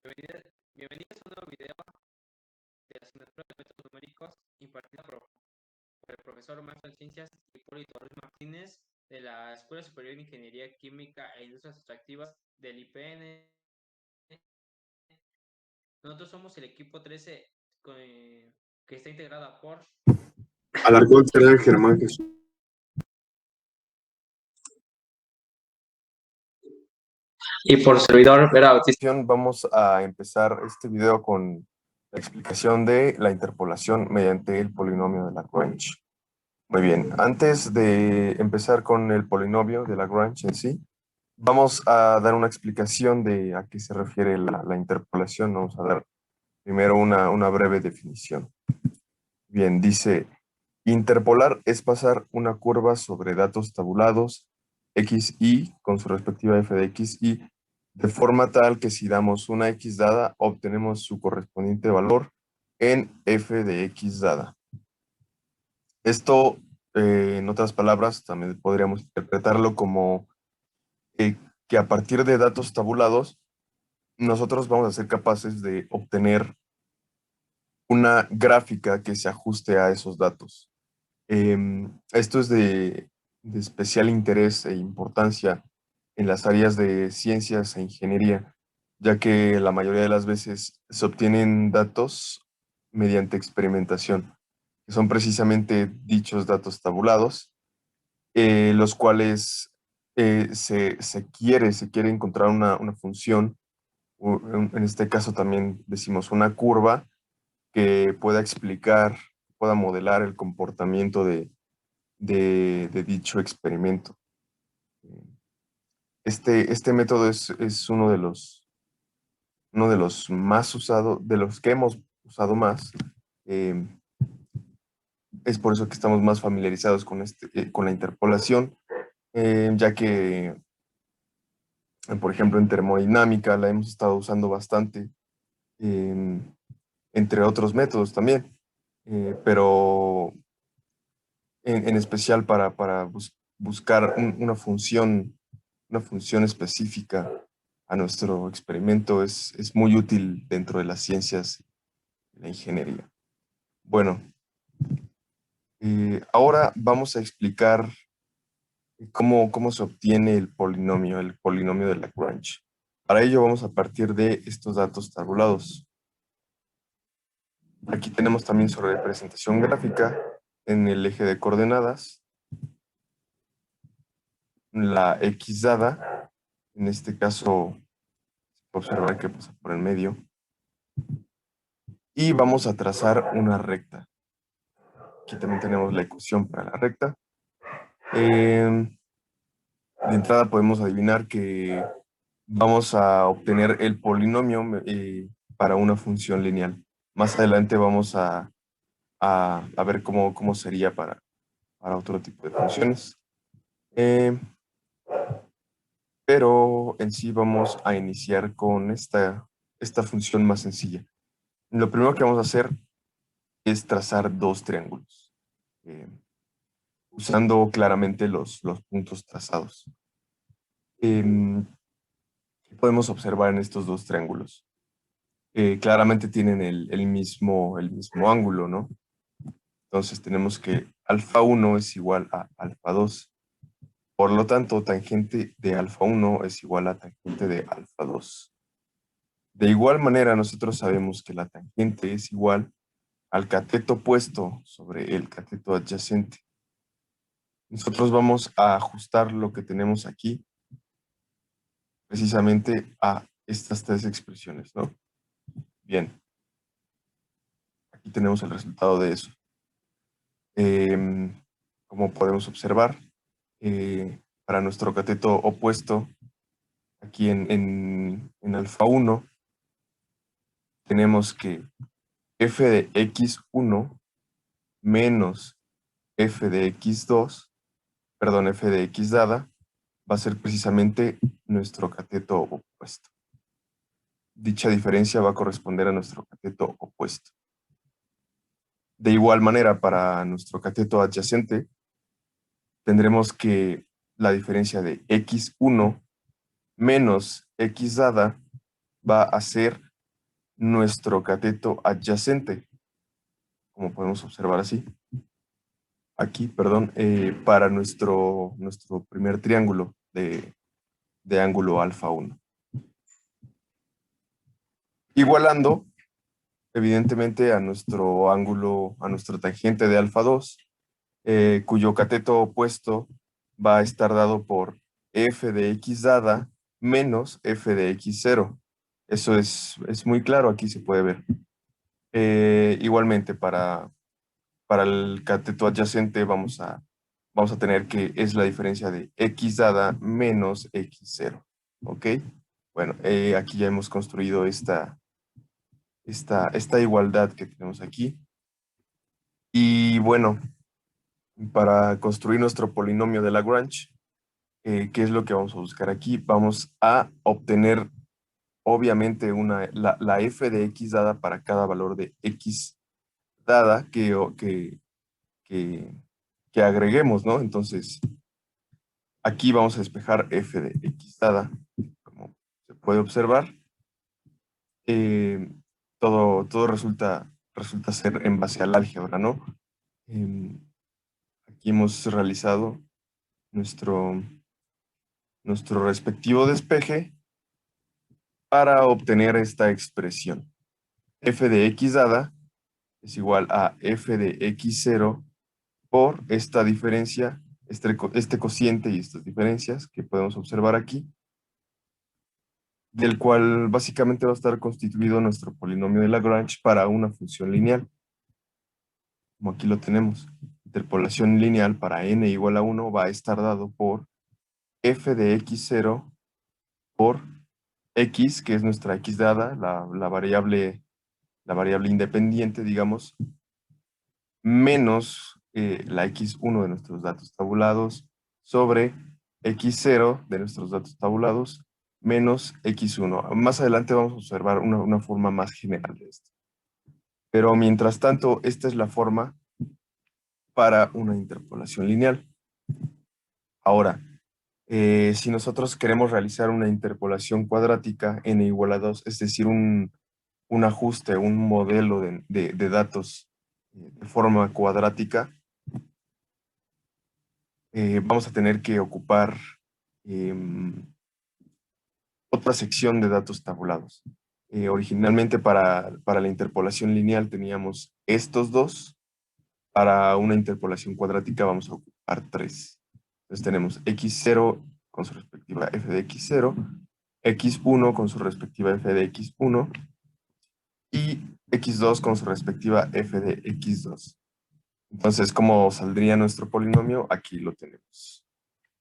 Bienvenidos a un nuevo video de la asignatura de métodos numéricos impartida por el profesor maestro en ciencias Hipólito Ruiz Martínez de la Escuela Superior de Ingeniería Química e Industrias Extractivas del IPN. Nosotros somos el equipo 13 que está integrada por Alarcón será Germán Jesús. Y por servidor Vera Bautista. Vamos a empezar este video con la explicación de la interpolación mediante el polinomio de Lagrange. Muy bien, antes de empezar con el polinomio de Lagrange en sí, vamos a dar una explicación de a qué se refiere la interpolación. Vamos a dar primero una breve definición. Bien, dice, interpolar es pasar una curva sobre datos tabulados x, y con su respectiva f de x, y de forma tal que si damos una x dada, obtenemos su correspondiente valor en f de x dada. Esto, en otras palabras, también podríamos interpretarlo como que a partir de datos tabulados, nosotros vamos a ser capaces de obtener una gráfica que se ajuste a esos datos. Esto es de especial interés e importancia en las áreas de ciencias e ingeniería, ya que la mayoría de las veces se obtienen datos mediante experimentación, que son precisamente dichos datos tabulados, los cuales se quiere encontrar una función, en este caso también decimos una curva, que pueda explicar, pueda modelar el comportamiento de dicho experimento. Este método es uno de los más usados, de los que hemos usado más. Es por eso que estamos más familiarizados con la interpolación, ya que, por ejemplo, en termodinámica la hemos estado usando bastante, entre otros métodos también, pero en especial para buscar una función específica a nuestro experimento es muy útil dentro de las ciencias y la ingeniería. Bueno, ahora vamos a explicar cómo se obtiene el polinomio de Lagrange. Para ello vamos a partir de estos datos tabulados. Aquí tenemos también su representación gráfica en el eje de coordenadas, la x dada, en este caso observar que pasa por el medio, y vamos a trazar una recta. Aquí también tenemos la ecuación para la recta. De entrada podemos adivinar que vamos a obtener el polinomio para una función lineal. Más adelante vamos a ver cómo sería para otro tipo de funciones. Pero en sí vamos a iniciar con esta función más sencilla. Lo primero que vamos a hacer es trazar dos triángulos, usando claramente los puntos trazados. ¿Qué podemos observar en estos dos triángulos? Claramente tienen el mismo ángulo, ¿no? Entonces tenemos que alfa 1 es igual a alfa 2. Por lo tanto, tangente de alfa 1 es igual a tangente de alfa 2. De igual manera, nosotros sabemos que la tangente es igual al cateto opuesto sobre el cateto adyacente. Nosotros vamos a ajustar lo que tenemos aquí precisamente a estas tres expresiones, ¿no? Bien, aquí tenemos el resultado de eso. Como podemos observar, para nuestro cateto opuesto, aquí en alfa 1, tenemos que f de x1 menos f de x2, perdón, f de x dada, va a ser precisamente nuestro cateto opuesto. Dicha diferencia va a corresponder a nuestro cateto opuesto. De igual manera, para nuestro cateto adyacente, tendremos que la diferencia de x1 menos x dada va a ser nuestro cateto adyacente, como podemos observar así. Aquí, perdón, para nuestro primer triángulo de ángulo alfa 1. Igualando, evidentemente, a nuestro ángulo, a nuestro tangente de alfa 2, cuyo cateto opuesto va a estar dado por f de x dada menos f de x0. Eso es muy claro, aquí se puede ver. Igualmente, para el cateto adyacente vamos a tener que es la diferencia de x dada menos x0. ¿Ok? Bueno, aquí ya hemos construido esta igualdad que tenemos aquí. Y bueno, para construir nuestro polinomio de Lagrange, ¿qué es lo que vamos a buscar aquí? Vamos a obtener, obviamente, la f de x dada para cada valor de x dada que agreguemos, ¿no? Entonces, aquí vamos a despejar f de x dada, como se puede observar. Todo resulta ser en base al álgebra, ¿no? Aquí hemos realizado nuestro respectivo despeje para obtener esta expresión. F de x dada es igual a f de x0 por esta diferencia, este cociente y estas diferencias que podemos observar aquí, del cual básicamente va a estar constituido nuestro polinomio de Lagrange para una función lineal, como aquí lo tenemos. Interpolación lineal para n igual a 1 va a estar dado por f de x0 por x, que es nuestra x dada, la variable independiente, digamos, menos la x1 de nuestros datos tabulados sobre x0 de nuestros datos tabulados menos x1. Más adelante vamos a observar una forma más general de esto. Pero mientras tanto, esta es la forma para una interpolación lineal. Ahora, si nosotros queremos realizar una interpolación cuadrática n igual a 2, es decir, un ajuste, un modelo de datos de forma cuadrática, vamos a tener que ocupar otra sección de datos tabulados. Originalmente para la interpolación lineal teníamos estos dos. Para una interpolación cuadrática vamos a ocupar 3. Entonces tenemos x0 con su respectiva f de x0, x1 con su respectiva f de x1 y x2 con su respectiva f de x2. Entonces, ¿cómo saldría nuestro polinomio? Aquí lo tenemos.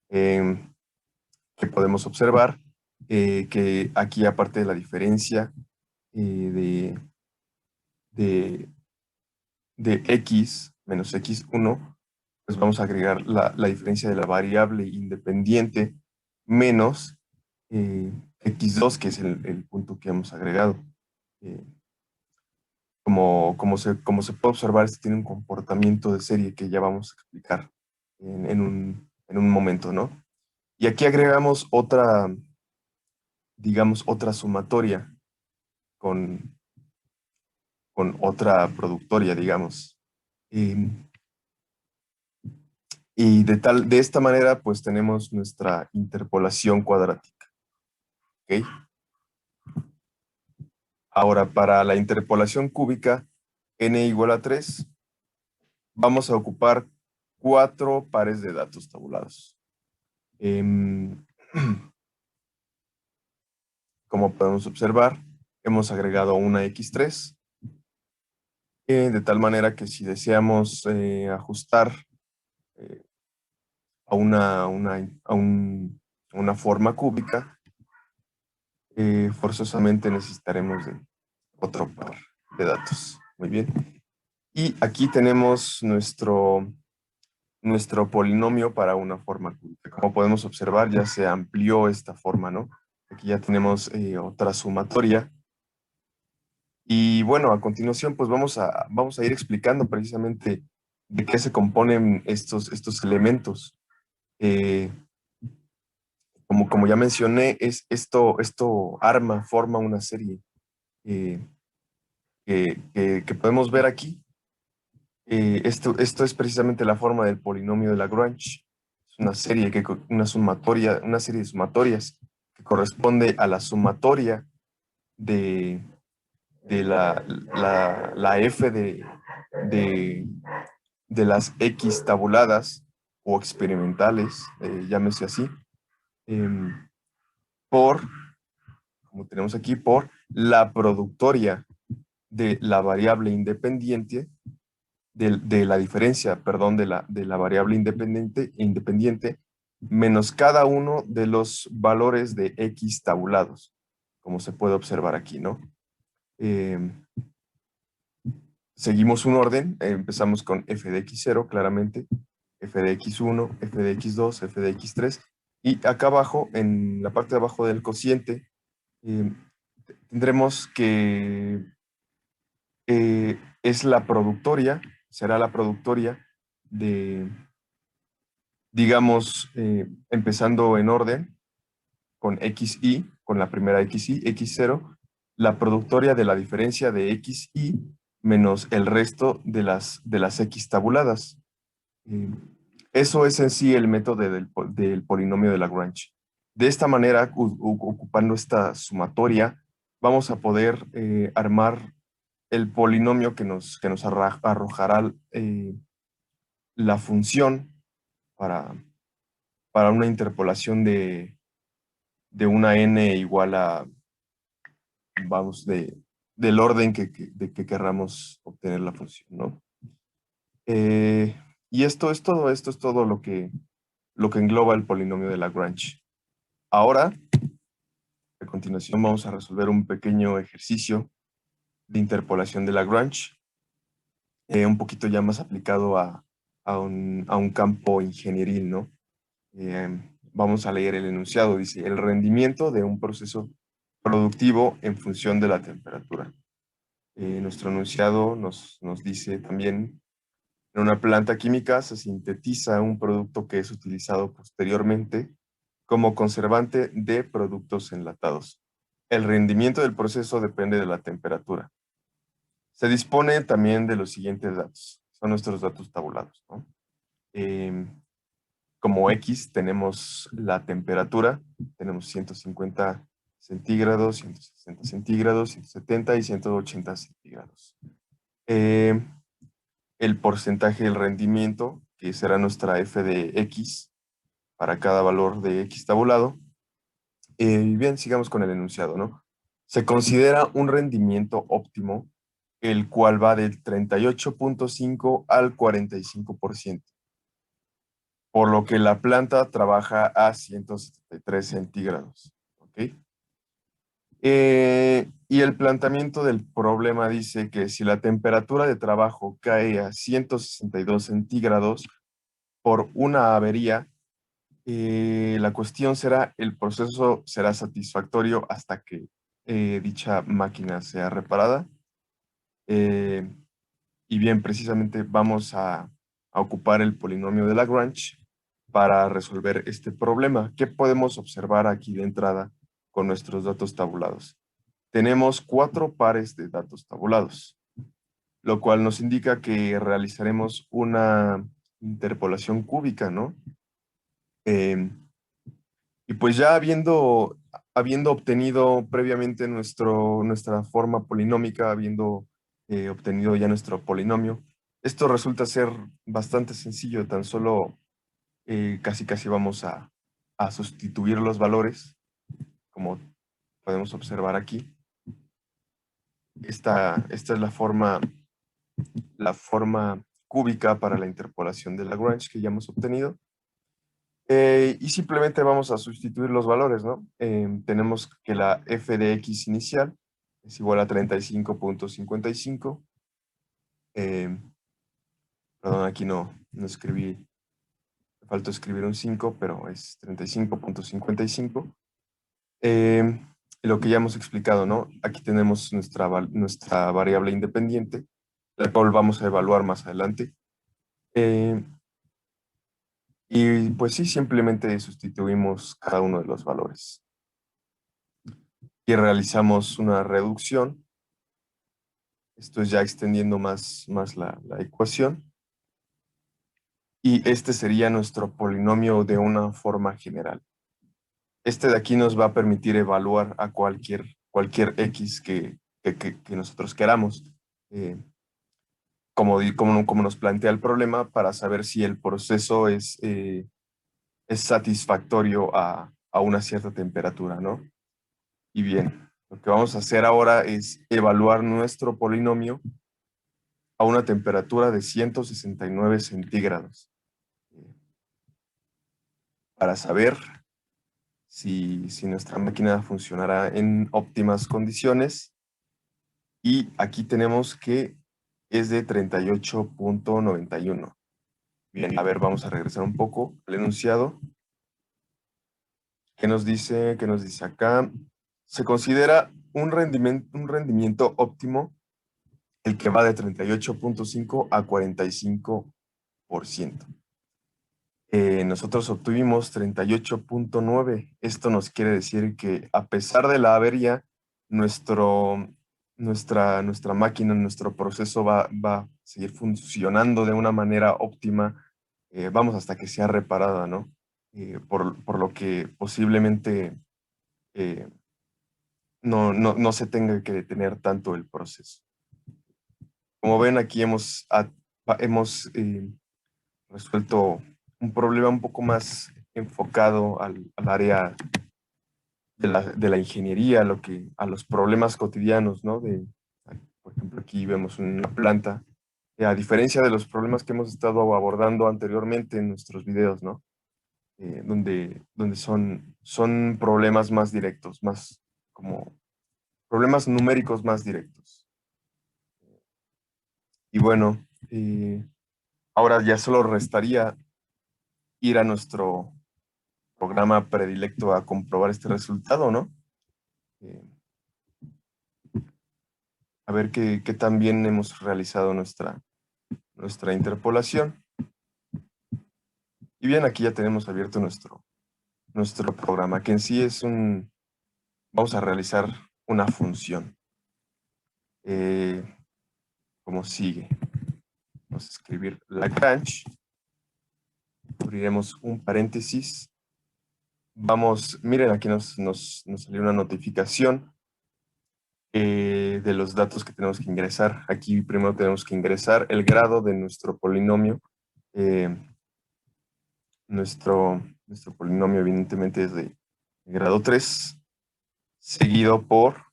Que podemos observar que aquí, aparte de la diferencia de x menos x1, pues vamos a agregar la diferencia de la variable independiente menos x2, que es el punto que hemos agregado. Como se puede observar, este tiene un comportamiento de serie que ya vamos a explicar en un momento, ¿no? Y aquí agregamos otra, digamos, otra sumatoria con otra productoria, digamos. Y de esta manera, pues tenemos nuestra interpolación cuadrática. ¿Ok? Ahora, para la interpolación cúbica, n igual a 3, vamos a ocupar 4 pares de datos tabulados. Como podemos observar, hemos agregado una x3, de tal manera que si deseamos ajustar a una forma cúbica, forzosamente necesitaremos de otro par de datos. Muy bien. Y aquí tenemos nuestro polinomio para una forma cúbica. Como podemos observar, ya se amplió esta forma, ¿no? Aquí ya tenemos otra sumatoria. Y bueno, a continuación, pues vamos a ir explicando precisamente de qué se componen estos elementos. Como ya mencioné, forma una serie que podemos ver aquí. Esto es precisamente la forma del polinomio de Lagrange. Es una serie, una serie de sumatorias que corresponde a la sumatoria de, la f de, de las x tabuladas o experimentales, llámese así, em, por, como tenemos aquí, por la productoria de la variable independiente, de la diferencia, perdón, de la variable independiente, menos cada uno de los valores de x tabulados, como se puede observar aquí, ¿no? Seguimos un orden, empezamos con f de x0, claramente, f de x1, f de x2, f de x3, y acá abajo, en la parte de abajo del cociente, tendremos que es la productoria, será la productoria de, digamos, empezando en orden, con xi, con la primera xi, x0, la productoria de la diferencia de xi menos el resto de las x tabuladas. Eso es en sí el método del polinomio de Lagrange. De esta manera, ocupando esta sumatoria, vamos a poder armar el polinomio que nos arrojará la función para, para una interpolación de una n igual a, vamos, del orden de que querramos obtener la función, ¿no? Y esto es todo lo que engloba el polinomio de Lagrange. Ahora, a continuación, vamos a resolver un pequeño ejercicio de interpolación de Lagrange, un poquito ya más aplicado a un campo ingenieril, ¿no? Vamos a leer el enunciado. Dice, el rendimiento de un proceso productivo en función de la temperatura. Nuestro enunciado nos dice también, en una planta química se sintetiza un producto que es utilizado posteriormente como conservante de productos enlatados. El rendimiento del proceso depende de la temperatura. Se dispone también de los siguientes datos. Son nuestros datos tabulados, ¿no? Como X tenemos la temperatura, tenemos 150 centígrados, 160 centígrados, 170 y 180 centígrados. El porcentaje del rendimiento, que será nuestra f de x para cada valor de x tabulado. Bien, sigamos con el enunciado, ¿no? Se considera un rendimiento óptimo, el cual va del 38.5 al 45%, por lo que la planta trabaja a 173 centígrados. ¿Ok? Y el planteamiento del problema dice que si la temperatura de trabajo cae a 162 centígrados por una avería, la cuestión será, el proceso será satisfactorio hasta que dicha máquina sea reparada. Y bien, precisamente vamos a ocupar el polinomio de Lagrange para resolver este problema. ¿Qué podemos observar aquí de entrada con nuestros datos tabulados? Tenemos 4 pares de datos tabulados, lo cual nos indica que realizaremos una interpolación cúbica, ¿no? Y pues ya habiendo obtenido previamente nuestra forma polinómica, habiendo obtenido ya nuestro polinomio, esto resulta ser bastante sencillo, tan solo casi vamos a sustituir los valores, como podemos observar aquí. Esta es la forma cúbica para la interpolación de Lagrange que ya hemos obtenido. Y simplemente vamos a sustituir los valores, ¿no? Tenemos que la f de x inicial es igual a 35.55. Perdón, aquí no escribí, me faltó escribir un 5, pero es 35.55. Lo que ya hemos explicado, ¿no? Aquí tenemos nuestra variable independiente, la cual vamos a evaluar más adelante. Y pues sí, simplemente sustituimos cada uno de los valores. Y realizamos una reducción Esto es ya extendiendo más la ecuación. Y este sería nuestro polinomio de una forma general. Este de aquí nos va a permitir evaluar a cualquier x que nosotros queramos. Como nos plantea el problema, para saber si el proceso es satisfactorio a una cierta temperatura, ¿no? Y bien, lo que vamos a hacer ahora es evaluar nuestro polinomio a una temperatura de 169 centígrados para saber si nuestra máquina funcionará en óptimas condiciones. Y aquí tenemos que es de 38.91. Bien, a ver, vamos a regresar un poco al enunciado. ¿Qué nos dice? ¿Qué nos dice acá? Se considera un rendimiento óptimo el que va de 38.5 a 45%. Nosotros obtuvimos 38.9. Esto nos quiere decir que a pesar de la avería, nuestra máquina, nuestro proceso va a seguir funcionando de una manera óptima, vamos hasta que sea reparada, ¿no? Por lo que posiblemente eh, no se tenga que detener tanto el proceso. Como ven, aquí hemos resuelto un problema un poco más enfocado al área de la ingeniería, a los problemas cotidianos, ¿no? Por ejemplo, aquí vemos una planta, a diferencia de los problemas que hemos estado abordando anteriormente en nuestros videos, ¿no? Donde son problemas más directos, más como problemas numéricos más directos. Y bueno, ahora ya solo restaría ir a nuestro programa predilecto a comprobar este resultado, ¿no? A ver qué tan bien hemos realizado nuestra interpolación. Y bien, aquí ya tenemos abierto nuestro programa, que en sí vamos a realizar una función. Como sigue. Vamos a escribir Lagrange. Abriremos un paréntesis. Miren, aquí nos salió una notificación de los datos que tenemos que ingresar. Aquí primero tenemos que ingresar el grado de nuestro polinomio. Nuestro polinomio evidentemente es de grado 3, seguido por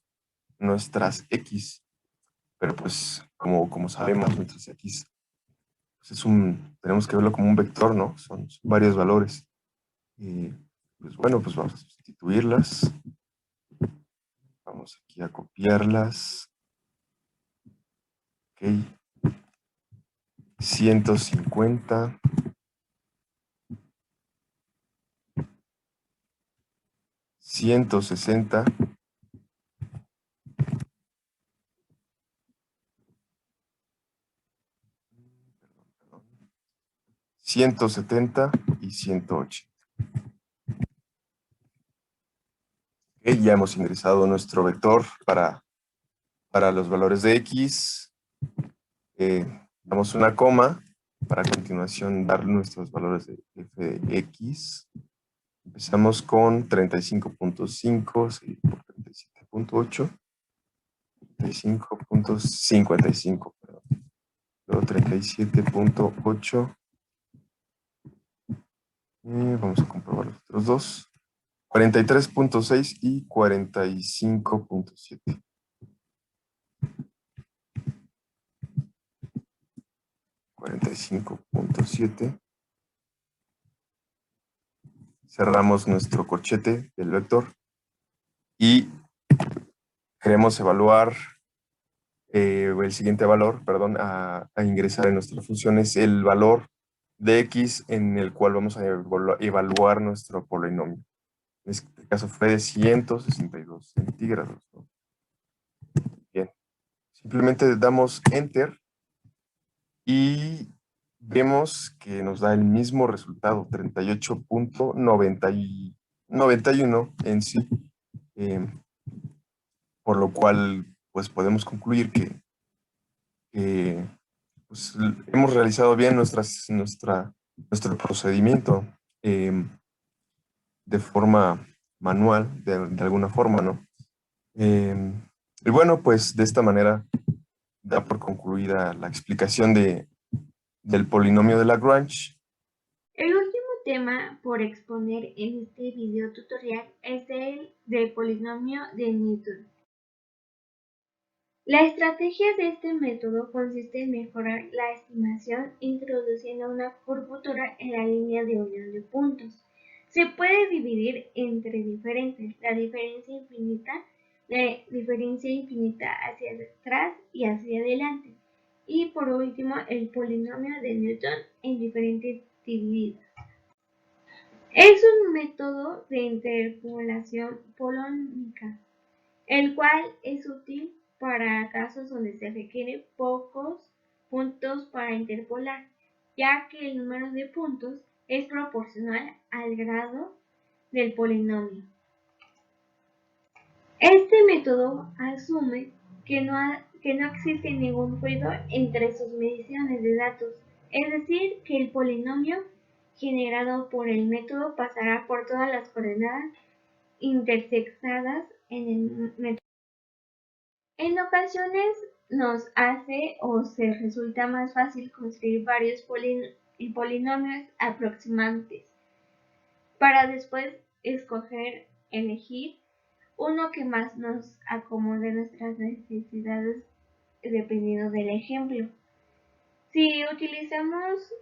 nuestras x. Pero pues, como sabemos, nuestras x pues tenemos que verlo como un vector, ¿no? Son varios valores. Y pues bueno, pues vamos a sustituirlas. Vamos aquí a copiarlas. Ok. 150. 160. 170 y 180. Okay, ya hemos ingresado nuestro vector para los valores de x. Damos una coma para a continuación dar nuestros valores de f de x. Empezamos con 35.5, seguido por 37.8, 35.55, perdón. Luego 37.8. Vamos a comprobar los otros dos. 43.6 y 45.7. 45.7. Cerramos nuestro corchete del vector y queremos evaluar el siguiente valor, perdón, a ingresar en nuestra función es el valor de x en el cual vamos a evaluar nuestro polinomio. En este caso fue de 162 centígrados, ¿no? Bien, simplemente damos enter y vemos que nos da el mismo resultado, 38.91 en sí, por lo cual pues podemos concluir que que pues, hemos realizado bien nuestro procedimiento de forma manual, de alguna forma, ¿no? Y bueno, pues de esta manera da por concluida la explicación del polinomio de Lagrange. El último tema por exponer en este video tutorial es el del polinomio de Newton. La estrategia de este método consiste en mejorar la estimación introduciendo una curvatura en la línea de unión de puntos. Se puede dividir entre diferentes, la diferencia infinita hacia atrás y hacia adelante, y por último el polinomio de Newton en diferentes divididas. Es un método de interpolación polínomica, el cual es útil para casos donde se requieren pocos puntos para interpolar, ya que el número de puntos es proporcional al grado del polinomio. Este método asume que no existe ningún ruido entre sus mediciones de datos, es decir, que el polinomio generado por el método pasará por todas las coordenadas intersectadas en el método. En ocasiones nos hace o se resulta más fácil construir varios polinomios aproximantes para después elegir uno que más nos acomode nuestras necesidades dependiendo del ejemplo. Si utilizamos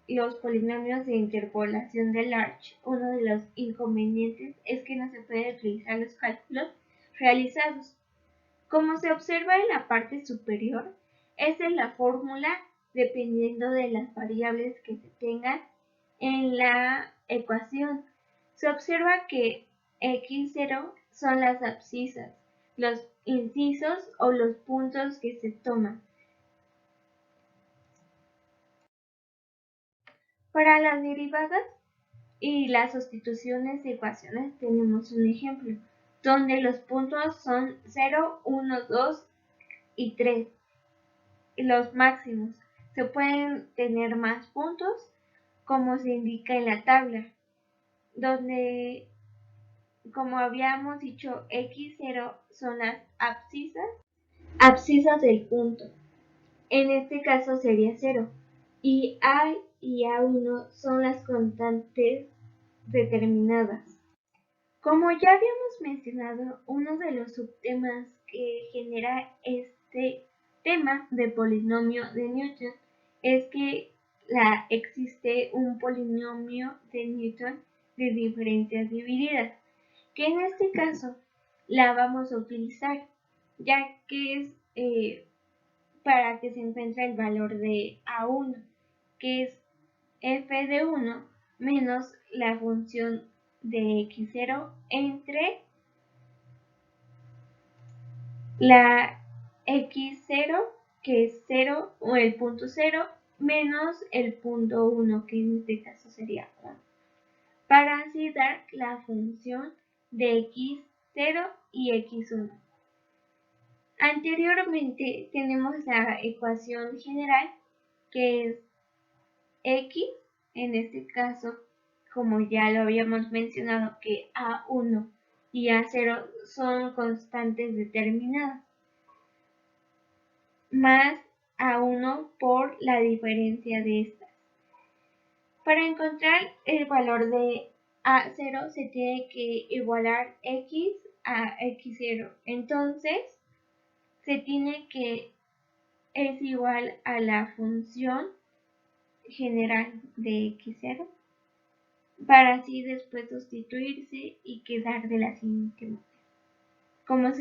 los polinomios de interpolación de Large, uno de los inconvenientes es que no se pueden utilizar los cálculos realizados. Como se observa en la parte superior, esta es la fórmula dependiendo de las variables que se tengan en la ecuación. Se observa que x0 son las abscisas, los incisos o los puntos que se toman. Para las derivadas y las sustituciones de ecuaciones tenemos un ejemplo, donde los puntos son 0, 1, 2 y 3. Los máximos. Se pueden tener más puntos, como se indica en la tabla, donde, como habíamos dicho, x0 son las abscisas del punto. En este caso sería 0. Y A y A1 son las constantes determinadas. Como ya habíamos mencionado, uno de los subtemas que genera este tema de polinomio de Newton es que existe un polinomio de Newton de diferencias divididas, que en este caso la vamos a utilizar, ya que es para que se encuentre el valor de A1, que es f de 1 menos la función de x0 entre la x0, que es 0 o el punto 0, menos el punto 1, que en este caso sería 1, para así dar la función de x0 y x1. Anteriormente tenemos la ecuación general, que es x, en este caso, como ya lo habíamos mencionado, que A1 y A0 son constantes determinadas, más A1 por la diferencia de estas. Para encontrar el valor de A0 se tiene que igualar x a x0. Entonces, se tiene que es igual a la función general de x0 para así después sustituirse y quedar de la siguiente manera. ¿Cómo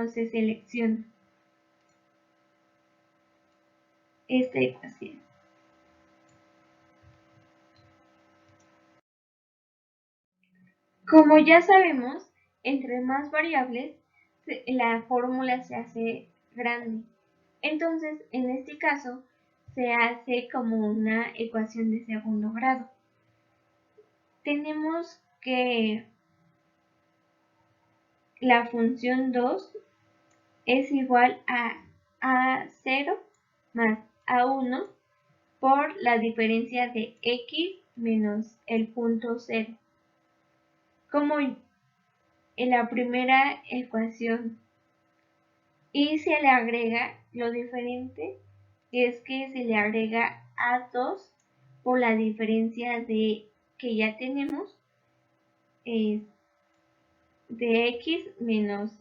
se selecciona esta ecuación? Como ya sabemos, entre más variables, la fórmula se hace grande. Entonces, en este caso, se hace como una ecuación de segundo grado. Tenemos que la función 2 es igual a A0 más A1 por la diferencia de x menos el punto 0. Como en la primera ecuación, y se le agrega lo diferente, es que se le agrega A2 por la diferencia de que ya tenemos de x menos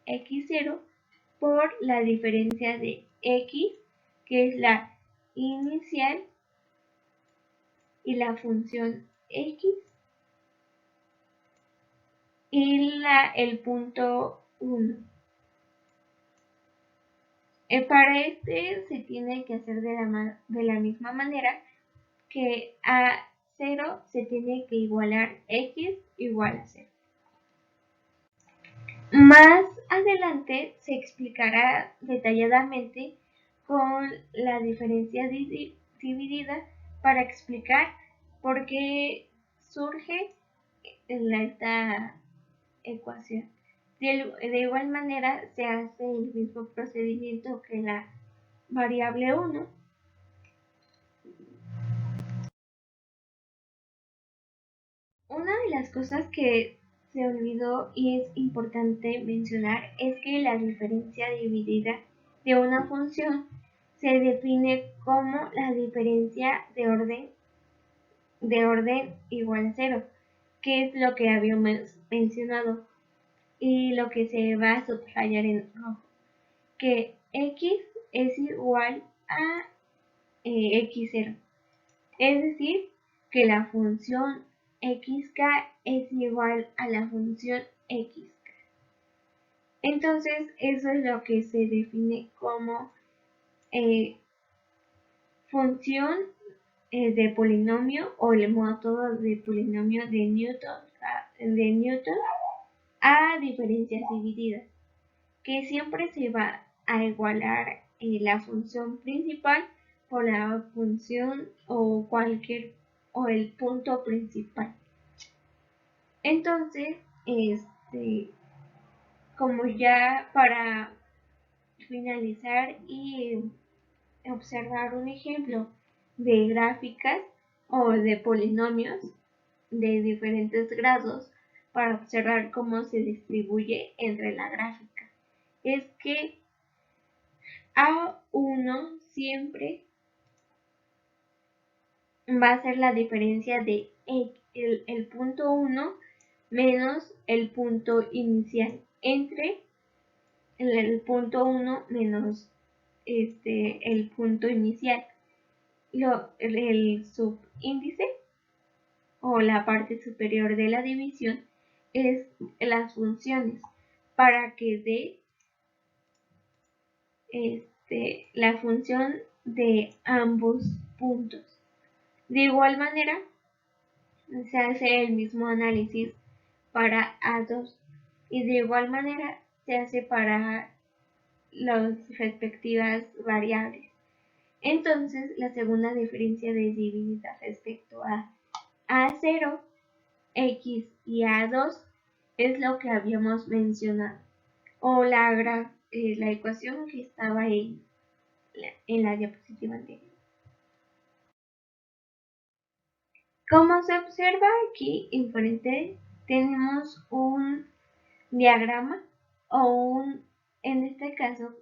x0 por la diferencia de x, que es la inicial, y la función x, y el punto 1. Para este se tiene que hacer de la misma manera que a 0 se tiene que igualar x igual a 0. Más adelante se explicará detalladamente con la diferencia dividida para explicar por qué surge esta ecuación. De igual manera se hace el mismo procedimiento que la variable 1. Una de las cosas que se olvidó y es importante mencionar es que la diferencia dividida de una función se define como la diferencia de orden igual a 0, que es lo que habíamos mencionado y lo que se va a subrayar en rojo, que x es igual a x0, es decir, que la función xk es igual a la función xk. Entonces, eso es lo que se define como función de polinomio o el método de polinomio de Newton a diferencias divididas, que siempre se va a igualar la función principal por la función o el punto principal. Entonces, como ya para finalizar y observar un ejemplo de gráficas o de polinomios de diferentes grados para observar cómo se distribuye entre la gráfica, es que A1 siempre va a ser la diferencia de el punto 1 menos el punto inicial entre el punto 1 menos el punto inicial. El subíndice o la parte superior de la división es las funciones para que dé la función de ambos puntos. De igual manera, se hace el mismo análisis para A2 y de igual manera se hace para las respectivas variables. Entonces, la segunda diferencia de dividida respecto a A0, X y A2 es lo que habíamos mencionado, o la ecuación que estaba en la diapositiva anterior. Como se observa aquí enfrente, tenemos un diagrama o en este caso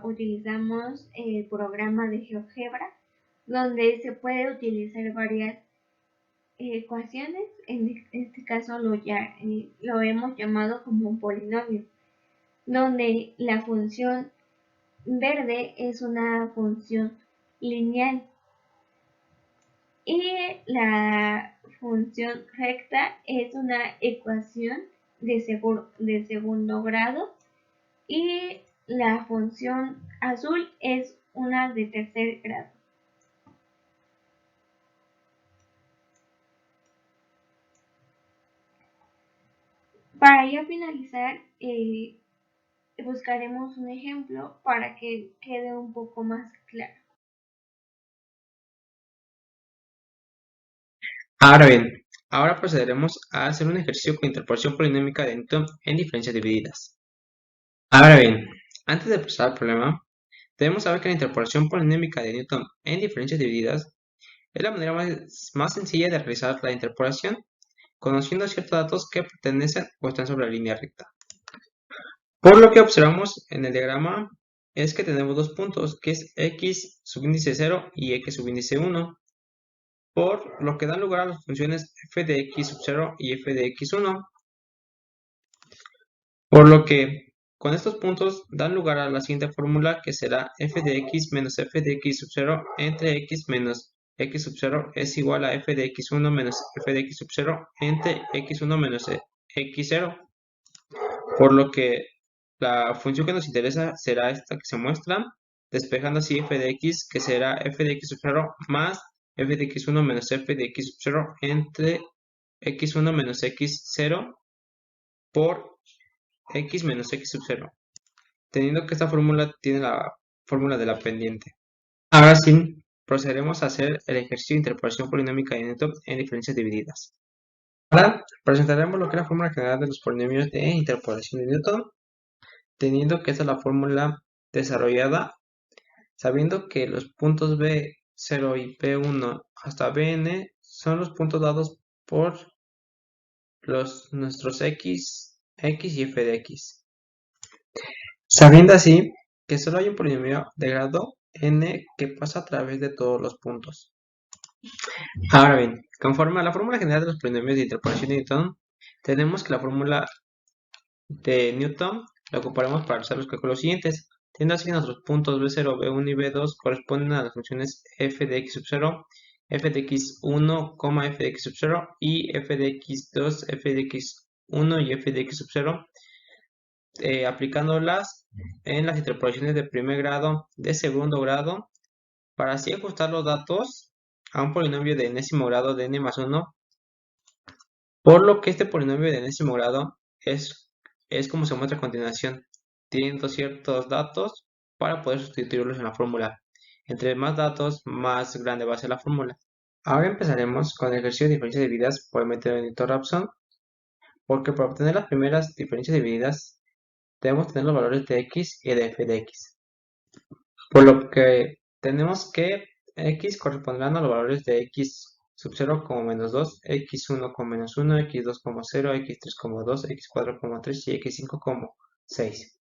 utilizamos el programa de GeoGebra, donde se puede utilizar varias ecuaciones. En este caso lo hemos llamado como un polinomio, donde la función verde es una función lineal y la función recta es una ecuación de segundo grado y la función azul es una de tercer grado. Para ya finalizar, buscaremos un ejemplo para que quede un poco más claro. Ahora bien, ahora procederemos a hacer un ejercicio con interpolación polinómica de Newton en diferencias divididas. Ahora bien, antes de pasar al problema, debemos saber que la interpolación polinómica de Newton en diferencias divididas es la manera más sencilla de realizar la interpolación, conociendo ciertos datos que pertenecen o están sobre la línea recta. Por lo que observamos en el diagrama es que tenemos dos puntos, que es x subíndice 0 y x subíndice 1, por lo que dan lugar a las funciones f de x sub 0 y f de x1. Por lo que con estos puntos dan lugar a la siguiente fórmula, que será f de x menos f de x sub 0 entre x menos x sub 0 es igual a f de x1 menos f de x sub 0 entre x1 menos x0. Por lo que la función que nos interesa será esta que se muestra, despejando así f de x, que será f de x sub 0 más f de x1 menos f de x sub 0 entre x1 menos x0 por x menos x sub 0, teniendo que esta fórmula tiene la fórmula de la pendiente. Ahora sí, procederemos a hacer el ejercicio de interpolación polinómica de Newton en diferencias divididas. Ahora presentaremos lo que es la fórmula general de los polinomios de interpolación de Newton, teniendo que esta es la fórmula desarrollada, sabiendo que los puntos B0 y B1 hasta Bn son los puntos dados por nuestros x y f de x. Sabiendo así que solo hay un polinomio de grado n que pasa a través de todos los puntos. Ahora bien, conforme a la fórmula general de los polinomios de interpolación de Newton, tenemos que la fórmula de Newton la ocuparemos para realizar los cálculos siguientes, teniendo así que nuestros puntos B0, B1 y B2 corresponden a las funciones f de x sub 0, f de x1, f de x sub 0 y f de x2, f de x1 y f de x sub 0, aplicándolas en las interpolaciones de primer grado, de segundo grado, para así ajustar los datos a un polinomio de enésimo grado de n más 1, por lo que este polinomio de enésimo grado es como se muestra a continuación, teniendo ciertos datos para poder sustituirlos en la fórmula. Entre más datos, más grande va a ser la fórmula. Ahora empezaremos con el ejercicio de diferencias divididas por el método de Newton-Raphson, porque para obtener las primeras diferencias divididas debemos tener los valores de x y de f de x. Por lo que tenemos que x corresponderán a los valores de x sub 0 como menos 2, x1 como menos 1, x2 como 0, x3 como 2, x4 como 3 y x5 como 6.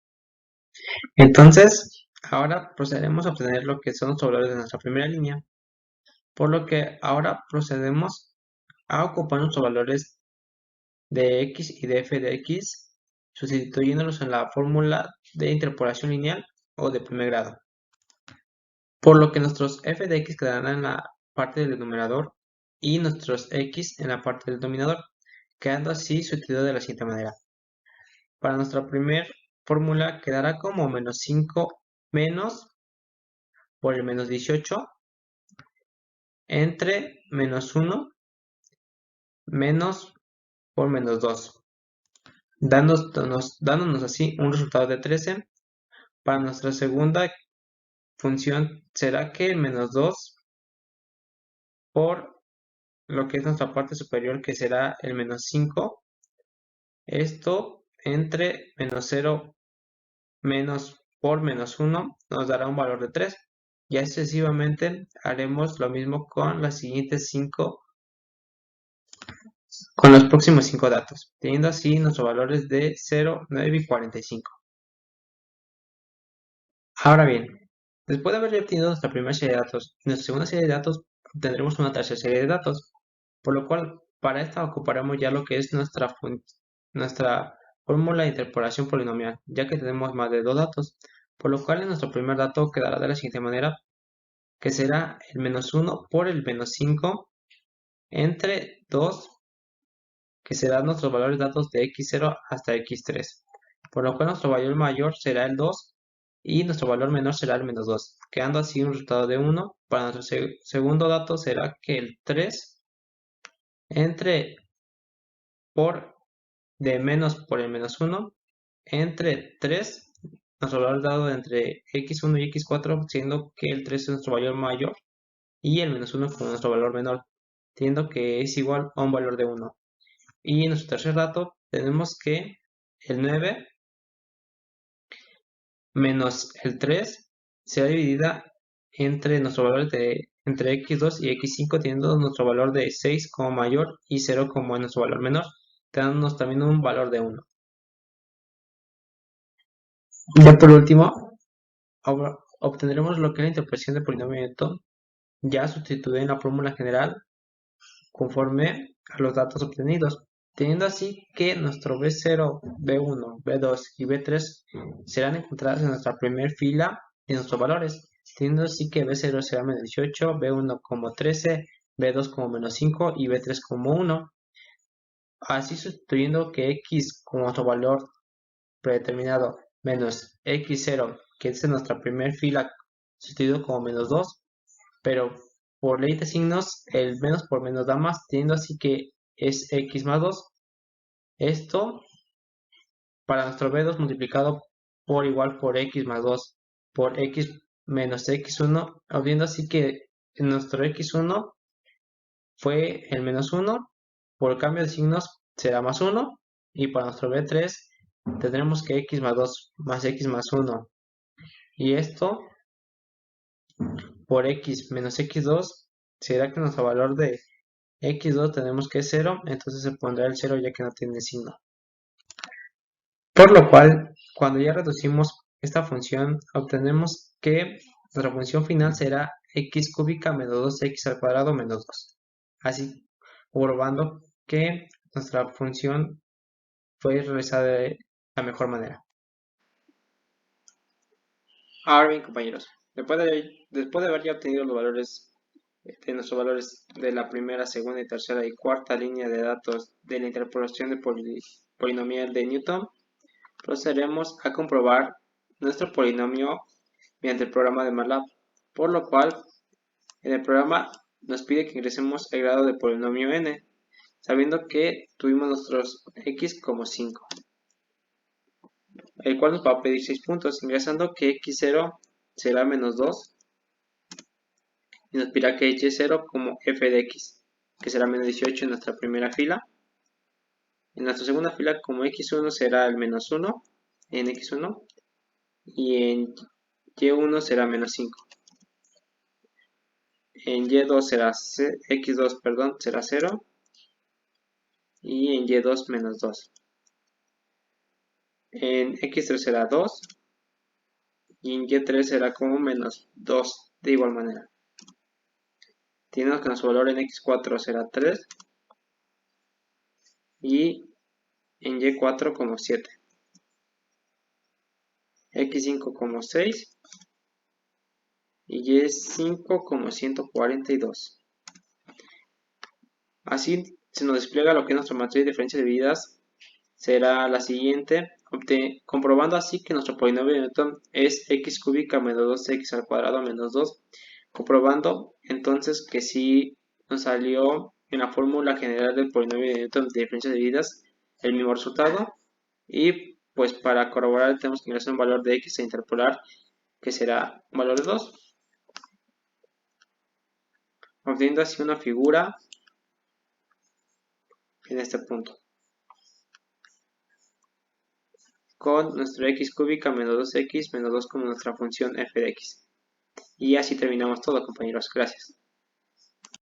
Entonces, ahora procederemos a obtener lo que son los valores de nuestra primera línea. Por lo que ahora procedemos a ocupar nuestros valores de x y de f de x, sustituyéndolos en la fórmula de interpolación lineal o de primer grado. Por lo que nuestros f de x quedarán en la parte del denominador y nuestros x en la parte del denominador, quedando así sustituido de la siguiente manera. Para nuestra primera fórmula quedará como menos 5 menos por el menos 18 entre menos 1 menos por menos 2, dándonos así un resultado de 13. Para nuestra segunda función será que el menos 2 por lo que es nuestra parte superior, que será el menos 5, esto entre menos 0 menos por menos 1 nos dará un valor de 3. Y sucesivamente haremos lo mismo con las siguientes 5, con los próximos 5 datos, teniendo así nuestros valores de 0, 9 y 45. Ahora bien, después de haber obtenido nuestra primera serie de datos y nuestra segunda serie de datos, obtendremos una tercera serie de datos, por lo cual para esta ocuparemos ya lo que es nuestra fórmula de interpolación polinomial, ya que tenemos más de 2 datos, por lo cual en nuestro primer dato quedará de la siguiente manera, que será el menos 1 por el menos 5 entre 2, que serán nuestros valores datos de x0 hasta x3, por lo cual nuestro valor mayor será el 2 y nuestro valor menor será el menos 2, quedando así un resultado de 1. Para nuestro segundo dato será que el 3 entre por de menos por el menos 1 entre 3, nuestro valor dado entre x1 y x4, siendo que el 3 es nuestro valor mayor y el menos 1 como nuestro valor menor, teniendo que es igual a un valor de 1. Y en nuestro tercer dato tenemos que el 9 menos el 3 será dividida entre nuestro valor entre x2 y x5, teniendo nuestro valor de 6 como mayor y 0 como nuestro valor menor, dándonos también un valor de 1. Ya por último, obtendremos lo que es la interpretación del polinomio de Newton, ya sustituida en la fórmula general conforme a los datos obtenidos, teniendo así que nuestro B0, B1, B2 y B3 serán encontradas en nuestra primera fila de nuestros valores, teniendo así que B0 será menos 18, B1 como 13, B2 como menos 5 y B3 como 1. Así sustituyendo que X como nuestro valor predeterminado menos X0, que es en nuestra primera fila, sustituido como menos 2, pero por ley de signos, el menos por menos da más, teniendo así que es X más 2. Esto para nuestro B2 multiplicado por igual por X más 2 por X menos X1, viendo así que nuestro X1 fue el menos 1, por cambio de signos será más 1, y para nuestro B3 tendremos que X más 2 más X más 1, y esto por X menos X2 será que nuestro valor de X2 tenemos que es 0, entonces se pondrá el 0 ya que no tiene signo. Por lo cual, cuando ya reducimos esta función, obtenemos que nuestra función final será x cúbica menos 2x al cuadrado menos 2. Así, comprobando que nuestra función fue realizada de la mejor manera. Ahora bien, compañeros, después de haber ya obtenido los valores de nuestros valores de la primera, segunda y tercera y cuarta línea de datos de la interpolación de polinomial de Newton, procederemos a comprobar nuestro polinomio mediante el programa de MATLAB, por lo cual en el programa nos pide que ingresemos el grado de polinomio n, sabiendo que tuvimos nuestros x como 5, el cual nos va a pedir 6 puntos, ingresando que x0 será menos 2 y nos pedirá que y0 como f de x, que será menos 18 en nuestra primera fila. En nuestra segunda fila como x1 será el menos 1 en x1 y en y1 será menos 5. En y2 será x2, perdón, será 0 y en y2 menos 2. En x3 será 2 y en y3 será como menos 2 de igual manera. Tenemos que nuestro valor en x4 será 3 y en y4 como 7, x5 como 6 y y5 como 142. Así se nos despliega lo que es nuestra matriz de diferencias divididas. Será la siguiente, comprobando así que nuestro polinomio de Newton es x cúbica menos 2x al cuadrado menos 2, comprobando entonces que sí nos salió en la fórmula general del polinomio de Newton de diferencias divididas el mismo resultado, y pues para corroborar tenemos que ingresar un valor de x e interpolar, que será un valor de 2, obteniendo así una figura en este punto, con nuestro x cúbica menos 2x menos 2 como nuestra función f de x. Y así terminamos todo, compañeros. Gracias.